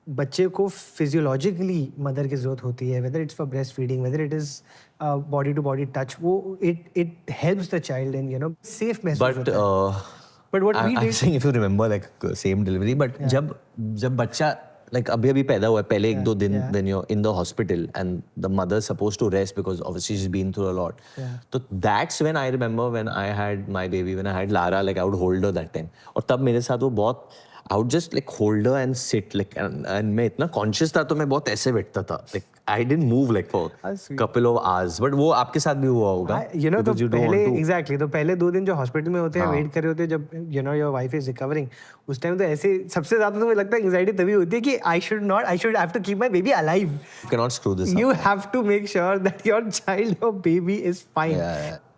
बच्चे को physiologically mother की ज़रूरत होती है, whether it's for breastfeeding, whether it is body to body touch, वो it helps the child in safe महसूस But होता है. But what we I'm did, saying if you remember like same delivery, but जब बच्चा like अभी पैदा हुआ है पहले एक दो दिन yeah. when you're in the hospital and the mother's supposed to rest because obviously she's been through a lot. So that's when I remember when I had my baby, when I had Lara, like I would hold her that time. और तब मेरे साथ वो बहुत I would just like hold her and sit like and मैं इतना conscious था तो मैं बहुत ऐसे बैठता था like I didn't move like for couple of hours. But वो आपके साथ भी हुआ होगा. तो पहले exactly तो पहले 2 दिन जो हॉस्पिटल में होते हैं वेट कर रहे होते हैं जब योर वाइफ इज रिकवरिंग, उस टाइम तो ऐसे सबसे ज्यादा तो मुझे लगता है एंजाइटी तभी होती है कि I should have to keep my baby alive. You cannot screw this up. You have to make sure that your child, your baby is fine.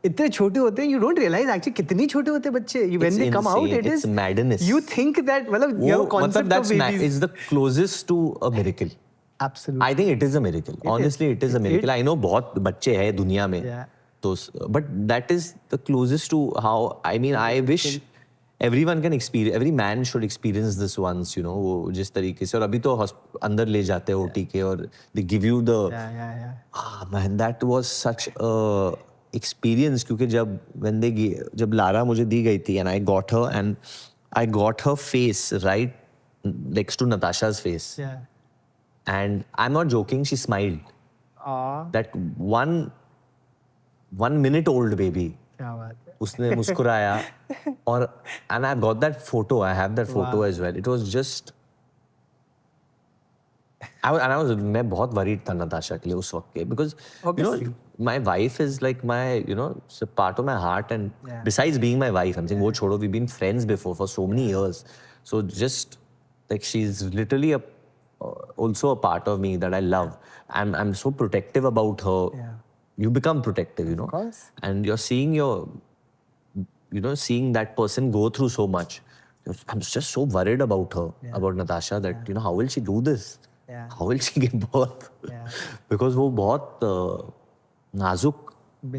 इतने छोटे होते हैं, you don't realize actually कितनी छोटे होते हैं बच्चे. When they come out, it's madness. You think that मतलब you have a concept of babies. It's the closest to a miracle. Absolutely. I think it is a miracle. Honestly, it is a miracle. I know बहुत बच्चे हैं दुनिया में. तो but that is the closest to how I mean I wish everyone can experience, every man should experience this once, you know, वो जिस तरीके से. और अभी तो अंदर ले जाते हैं OT के और they give you the man, that was such a experience. क्योंकि जब लारा मुझे दी गई थी and I got her and I got her face right next to Natasha's face. And I'm not joking, she smiled. That one minute old baby. क्या बात है. उसने मुस्कुराया और and I got that photo. I have that photo as well. It was just मैं बहुत worried था नताशा के लिए उस वक्त के because Obviously. you know my wife is like my it's a part of my heart and besides being my wife, I'm saying वो छोड़ो, we've been friends before for so many years, so just like she's literally also a part of me that I love, and I'm so protective about her. You become protective, Of course. and you're seeing seeing that person go through so much. I'm just so worried about her, about Natasha, that how will she do this? How will she give birth? Because वो बहुत नाजुक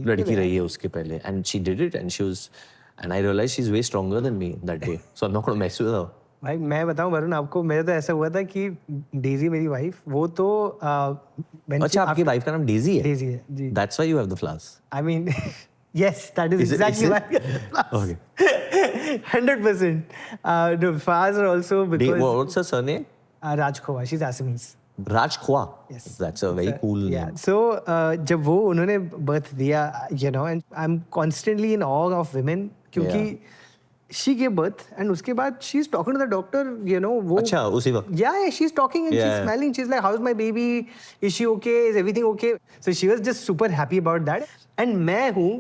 लड़की रही है उसके पहले, and she did it, and I realized she's way stronger than me that day, so I'm not going to mess with her. भाई मैं बताऊं वरुण आपको, मेरा तो ऐसा हुआ था कि डेजी मेरी वाइफ, वो तो अच्छा आपकी वाइफ का नाम डेजी है? डेजी है जी. That's why you have the flowers. I mean yes, that is exactly why. Okay. 100%. The flowers are also because what's her surname? Raj Khowa. She's Assamese. Raj Khowa. Yes. That's a very cool name. So जब वो उन्होंने birth दिया, and I'm constantly in awe of women क्योंकि she gave birth and उसके बाद she's talking to the doctor, वो अच्छा उसी वक्त. Yeah, she's talking and she's smiling. She's like, how's my baby? Is she okay? Is everything okay? So she was just super happy about that. And मैं हूँ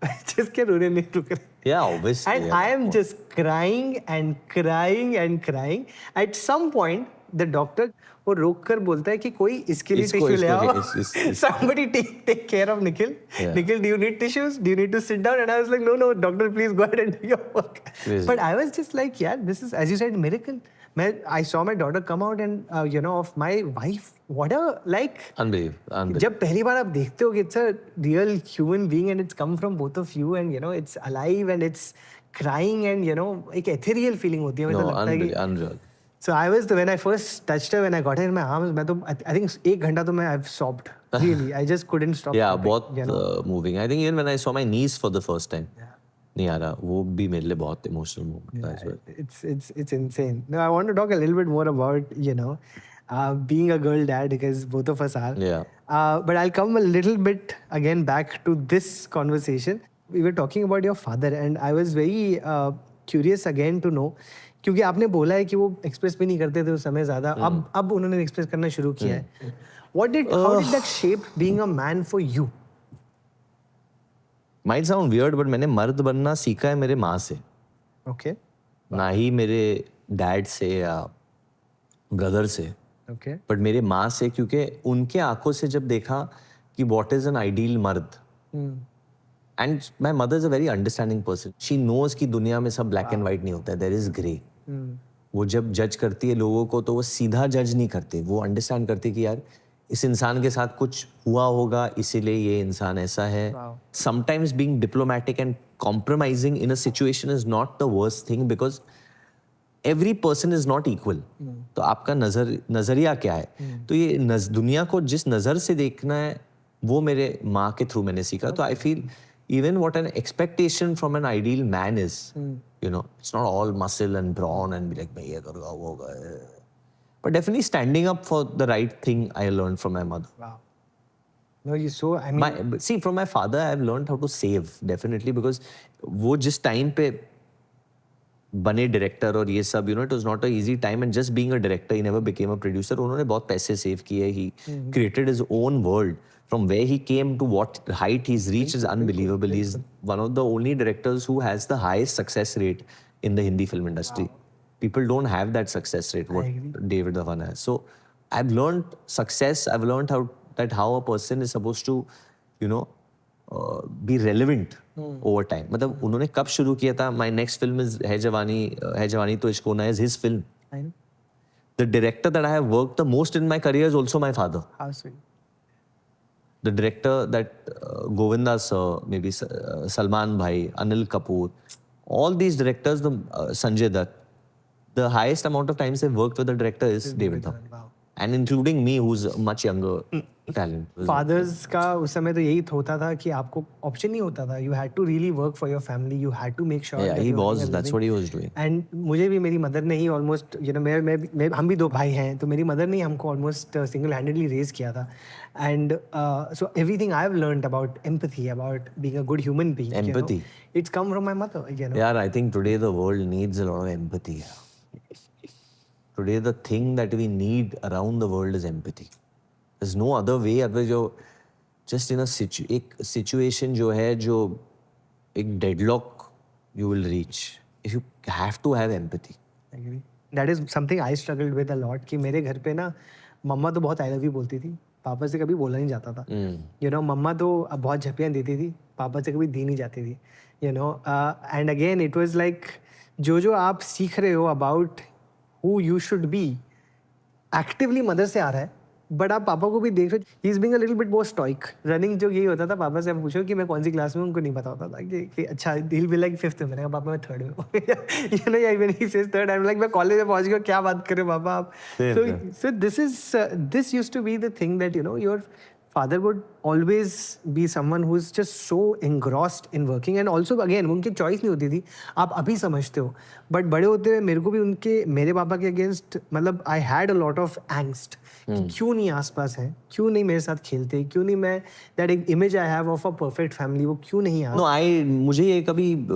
जिसके रोने नहीं रुक रहे. Yeah, obviously. And I am just crying and crying and crying. At some point, the doctor वो रोक कर बोलता है कि कोई इसके लिए टिश्यू ले आओ. Somebody take care of Nikhil. Nikhil, do you need tissues? Do you need to sit down? And I was like, no, doctor, please go ahead and do your work. But I was just like, yeah, this is, as you said, miracle. I saw my daughter come out and of my wife, what a like. Unbelievable. जब पहली बार आप देखते हो कि it's a real human being and it's come from both of you and it's alive and it's crying and एक ethereal feeling होती है. मुझे लगता है कि unreal. So I was when I first touched her, when I got her in my arms, I think 1 घंटा तो मैं I've sobbed. Really, I just couldn't stop. Yeah, बहुत moving. I think even when I saw my niece for the first time. Niara, वो भी मेरे लिए बहुत emotional moment था as well. It's insane. Now I want to talk a little bit more about being a girl dad because both of us are. Yeah. But I'll come a little bit again back to this conversation. We were talking about your father and I was very curious again to know क्योंकि आपने बोला है कि वो express भी नहीं करते थे उस समय ज़्यादा, अब उन्होंने एक्सप्रेस करना शुरू किया है. How did that shape being a man for you? Might sound weird, but मैंने मर्द बनना सीखा है मेरे माँ से. Okay. ना ही मेरे डैड से या ब्रदर से. Okay. But मेरे माँ से, क्योंकि उनके आंखों से जब देखा कि what is an ideal मर्द. And my mother is a very understanding person. She knows कि दुनिया में सब black and white नहीं होता है. There is grey. वो जब जज करती है लोगों को तो वो सीधा जज नहीं करते. वो अंडरस्टैंड करती है कि यार इस इंसान के साथ कुछ हुआ होगा इसीलिए ये इंसान ऐसा है. Sometimes being diplomatic and compromising in a situation is not the worst thing because every person is not equal. तो आपका नजरिया क्या है? तो ये दुनिया को जिस नजर से देखना है वो मेरे माँ के थ्रू मैंने सीखा. तो I feel even what an expectation from an ideal man is, you know, it's not all muscle and brawn and be like मैं ये करूँगा वो होगा. But definitely standing up for the right thing I learned from my mother. Wow. No, you so I mean. See, from my father I've learned how to save definitely because वो जिस time पे बने director और ये सब, you know, it was not a easy time and just being a director, he never became a producer. उन्होंने बहुत पैसे सेव किए. He created his own world. From where he came to what height he's reached is unbelievable. He's one of the only directors who has the highest success rate in the Hindi film industry. People don't have that success rate what David Dhawan has. So I've learned success. I've learned how a person is supposed to, you know, be relevant over time. मतलब उन्होंने कब शुरू किया था? My next film is है जवानी तो इश्क होना is his film. I know. The director that I have worked the most in my career is also my father. How sweet. The director that Govinda sir, maybe Salman bhai, Anil Kapoor, all these directors, Sanjay Dutt, the highest amount of times I've worked with the director is David Dhawan. Wow. And including me, who's a much younger talent. Fathers का उस समय तो यही होता था कि आपको option नहीं होता था. You had to really work for your family. You had to make sure. Yeah, he was. That's what he was doing. And मुझे भी मेरी मदर ने ही almost, you know, मैं हम भी दो भाई हैं, तो मेरी मदर ने हमको almost single-handedly raise किया था. And so everything I've learned about empathy, about being a good human being, Empathy. You know, it's come from my mother. You know. Yeah, I think today the world needs a lot of empathy. Today the thing that we need around the world is empathy. There's no other way. अगर जो just in a situation जो है जो एक deadlock you will reach. If you have to have empathy. I agree. That is something I struggled with a lot. कि मेरे घर पे ना मम्मा तो बहुत I love you बोलती थी, पापा से कभी बोला नहीं जाता था. You know, मम्मा तो बहुत झपियाँ देती थी, पापा से कभी दी नहीं जाती थी. You know, and again it was like जो आप सीख रहे हो about who you should be, actively mother से आ रहा है, बट आप पापा को भी देख रहे हो, he is being a little bit more stoic. Running जो यही होता था, पापा से आप पूछो कि मैं कौन सी क्लास में, उनको नहीं पता होता था कि अच्छा he'll be like 5th में, मैंने कहा पापा मैं 3rd में हूँ. You know, yeah, when he says 3rd, I'm like मैं कॉलेज में पहुँच गया, क्या बात कर रहे हो पापा आप. So this used to be the thing that, you know, your father would always be someone who's just so engrossed in working. And also again उनकी choice नहीं होती थी, आप अभी समझते हो, but बड़े होते हुए मेरे को भी मेरे पापा के against, मतलब I had a lot of angst कि क्यों नहीं आसपास है, क्यों नहीं मेरे साथ खेलते, क्यों नहीं मैं that एक image I have of a perfect family वो क्यों नहीं आ. No, मुझे ये कभी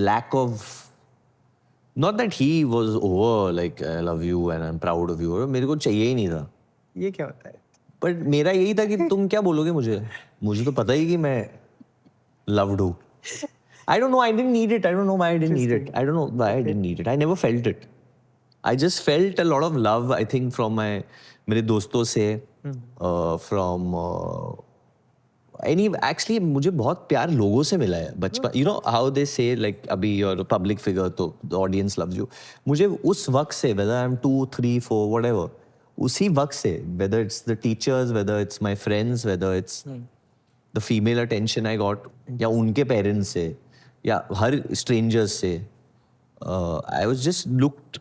lack of, not that he was over like I love you and I'm proud of you, मेरे को चाहिए ही नहीं था. ये क्या होता है? बट मेरा यही था कि तुम क्या बोलोगे मुझे तो पता ही कि मैं loved हूँ. I don't know, I didn't need it. I don't know why I didn't need it. I don't know why I didn't need it. I never felt it. I just felt a lot of love, I think, from मेरे दोस्तों से, from actually मुझे बहुत प्यार लोगों से मिला है बचपन. You know how they say like अभी you're a public figure तो the audience loves you. मुझे उस वक्त से, whether I'm 2, 3, 4, whatever, उसी वक्त से, whether it's the teachers, whether it's my friends, whether it's the female attention I got, या उनके parents से, या हर strangers से, I was just looked,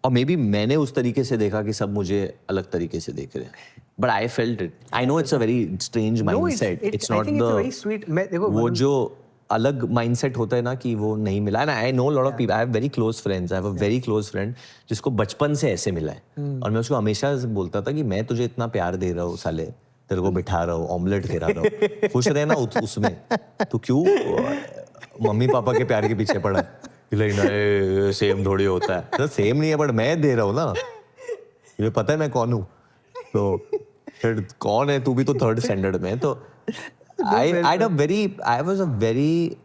और maybe मैंने उस तरीके से देखा कि सब मुझे अलग तरीके से देख रहे हैं. But I felt it. I know it's a very strange mindset. It's not the very sweet. वो जो अलग mindset होता है ना कि वो नहीं मिला. And I know a lot of people. I have very close friends. I have a very close friend जिसको बचपन से ऐसे मिला है. और मैं उसको हमेशा बोलता था कि मैं तुझे इतना प्यार दे रहा हूँ साले, तेरे को बिठा रहा हूँ, ऑमलेट खिला रहा हूँ, खुश रहना उसमें. तो क्यों मम्मी पापा के प्यार के पीछे पड़ा है? नहीं सेम थोड़ी होता है. तो सेम नहीं है, बट मैं दे रहा हूँ ना, मुझे पता है मैं कौन हूँ. तो फिर कौन है तू भी तो 3rd standard में. तो I was a very,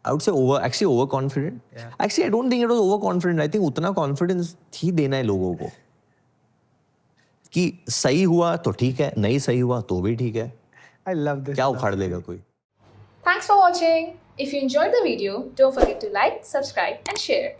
I would say overconfident. Yeah. Actually, I don't think it was overconfident. I think उतना confidence ही देना है लोगों को कि सही हुआ तो ठीक है, नहीं सही हुआ तो भी ठीक है. I love this. क्या उखाड़ लेगा कोई. Thanks for watching. If you enjoyed the video, don't forget to like, subscribe and share.